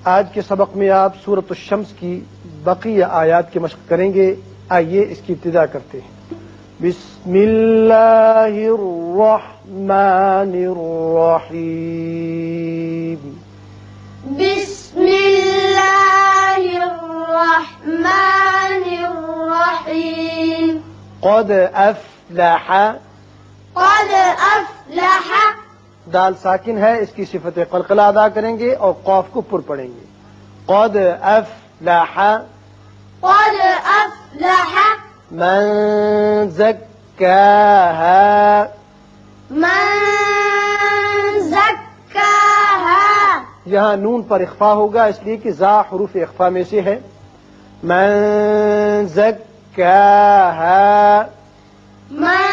آج کے سبق میں آپ سورۃ الشمس کی بقیہ آیات کی مشق کریں گے. آئیے اس کی ابتدا کرتے ہیں. بسم اللہ الرحمن الرحیم. بسم اللہ الرحمن الرحیم. قد افلح. قد افلح. دال ساکن ہے، اس کی صفت قلقلہ ادا کریں گے اور قاف کو پر پڑھیں گے. قد افلح. قد افلح. من زکاها. من زکاها. یہاں نون پر اخفا ہوگا اس لیے کہ زا حروف اخفا میں سے ہے. من زکاها. من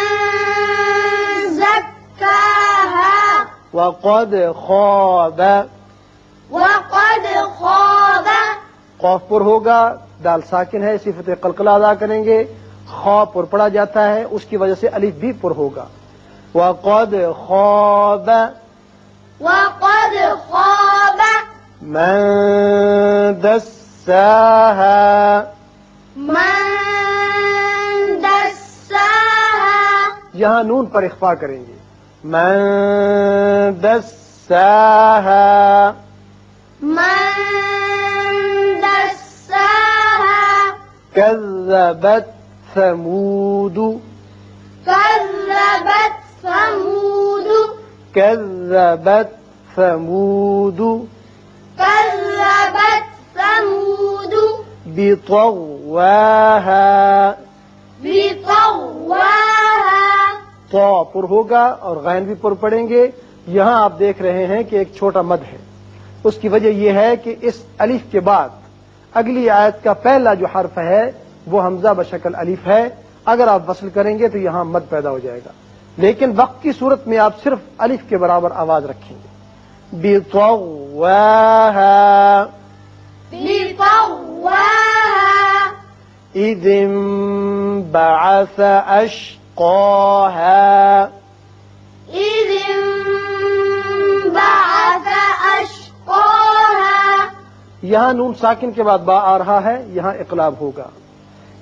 زکاها. وقد خواب. وقد خواب. قاف پر ہوگا، دال ساکن ہے، صفت قلقلہ ادا کریں گے. خا پر پڑا جاتا ہے، اس کی وجہ سے الف بھی پر ہوگا. وقد خواب. وقد خواب. من دساها. من دساها. یہاں نون پر اخفا کریں گے. من دساها. من دساها. كذبت ثمود. كذبت ثمود. كذبت ثمود. كذبت ثمود. بطغواها. بطغواها. طا پر ہوگا اور غین بھی پر پڑیں گے. یہاں آپ دیکھ رہے ہیں کہ ایک چھوٹا مد ہے. اس کی وجہ یہ ہے کہ اس الف کے بعد اگلی آیت کا پہلا جو حرف ہے وہ حمزہ بشکل الف ہے. اگر آپ وصل کریں گے تو یہاں مد پیدا ہو جائے گا، لیکن وقت کی صورت میں آپ صرف الف کے برابر آواز رکھیں گے. بطغواها. بطغواها. إذ انبعث أشقاها. إذ انبعث أشقاها. یہاں نون ساکن کے بعد با آ رہا ہے، یہاں اقلاب ہوگا.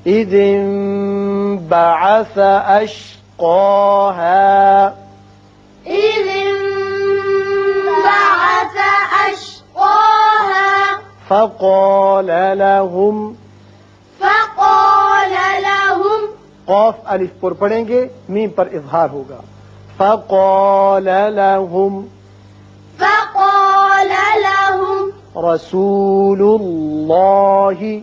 إذ انبعث أشقاها. إذ انبعث أشقاها. فقال لهم. فقال لهم. قاف الف پر پڑھیں گے، میم پر اظہار ہوگا. فقال لهم. فقال لهم. رسول الله.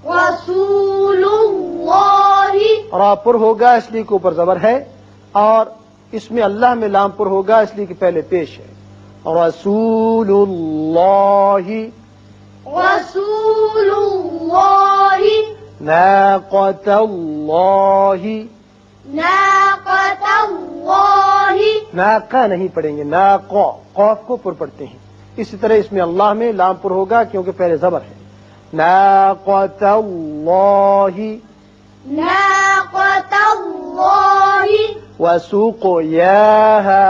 رسول الله. را پر ہوگا اس لیے کہ اوپر زبر ہے، اور اس میں اللہ میں لام پر ہوگا اس لیے کہ پہلے پیش ہے. رسول اللہ. رسول الله. ناقة اللہ. ناقة الله. ناقہ نہیں پڑھیں گے، ناقا قاف کو پر پڑھتے ہیں. اسی طرح اس میں اللہ میں لام پر ہوگا کیونکہ پہلے زبر ہے. ناقة اللہ. ناقة الله. وسقياها.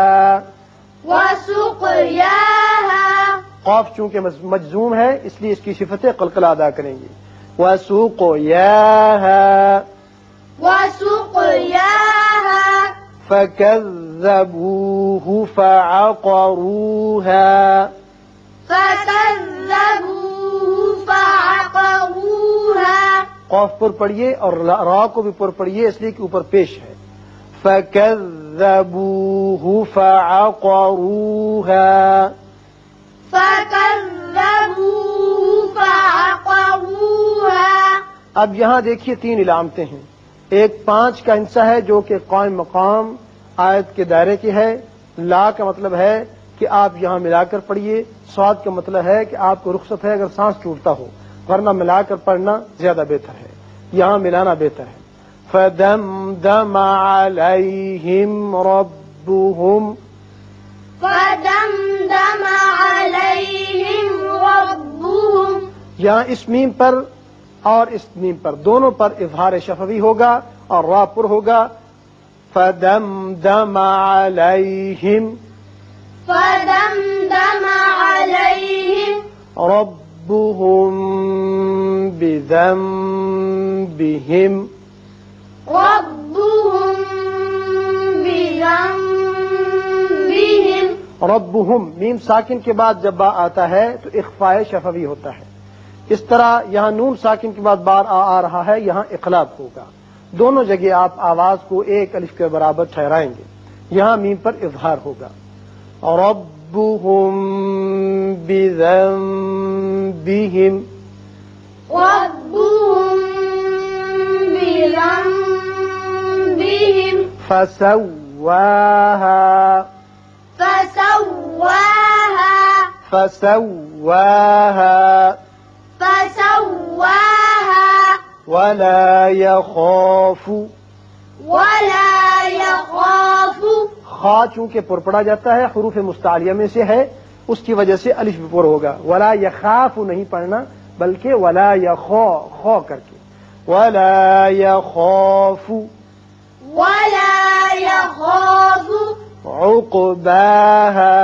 وسقياها. قاف چونکہ مجزوم ہے اس لیے اس کی صفت قلقلہ ادا کریں گے. وسقياها. وسقياها. فكذبوه فعقروها. فكذبوه فعقروها. قاف پر پڑھیے اور را کو بھی پر پڑھیے اس لیے کہ اوپر پیش ہے. فكذبوه فعقروها. فكذبوه فعقروها. اب یہاں دیکھیے تین علامتیں ہیں. ایک 5 کا ہندسہ ہے جو کہ قائم مقام آیت کے دائرے کی ہے. لا کا مطلب ہے کہ آپ یہاں ملا کر پڑھیے. صاد کا مطلب ہے کہ آپ کو رخصت ہے اگر سانس ٹوٹتا ہو، ورنہ ملا کر پڑھنا زیادہ بہتر ہے. یہاں ملانا بہتر ہے. فدمدم علیہم ربهم. فدمدم علیہم ربهم. یہاں اس میم پر اور اس میم پر دونوں پر اظہار شفوی ہوگا اور را پر ہوگا. فدمدم علیہم. فدمدم علیہم. ربهم بذنبهم ربهم بذنبهم ربهم میم ساکن کے بعد جب با آتا ہے تو اخفاء شفوی ہوتا ہے. اس طرح یہاں نون ساکن کے بعد بار آ رہا ہے، یہاں اقلاب ہوگا. دونوں جگہ آپ آواز کو ایک الف کے برابر ٹھہرائیں گے. یہاں میم پر اظہار ہوگا. ربهم بذنبهم ربهم بذنبهم فسواها فسواها فسواها فسواها ولا يخاف ولا يخاف خا چونکہ پر پڑا جاتا ہے حروف مستعلیہ میں سے ہے، اس کی وجہ سے الف بھی پر ہوگا. ولا یخاف نہیں پڑھنا بلکہ ولا یخا خا کر کے ولا یخاف ولا يخاف عقباها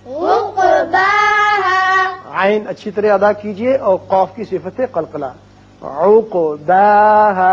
عقباها عین اچھی طرح ادا کیجئے اور قاف کی صفت قلقلہ عقباها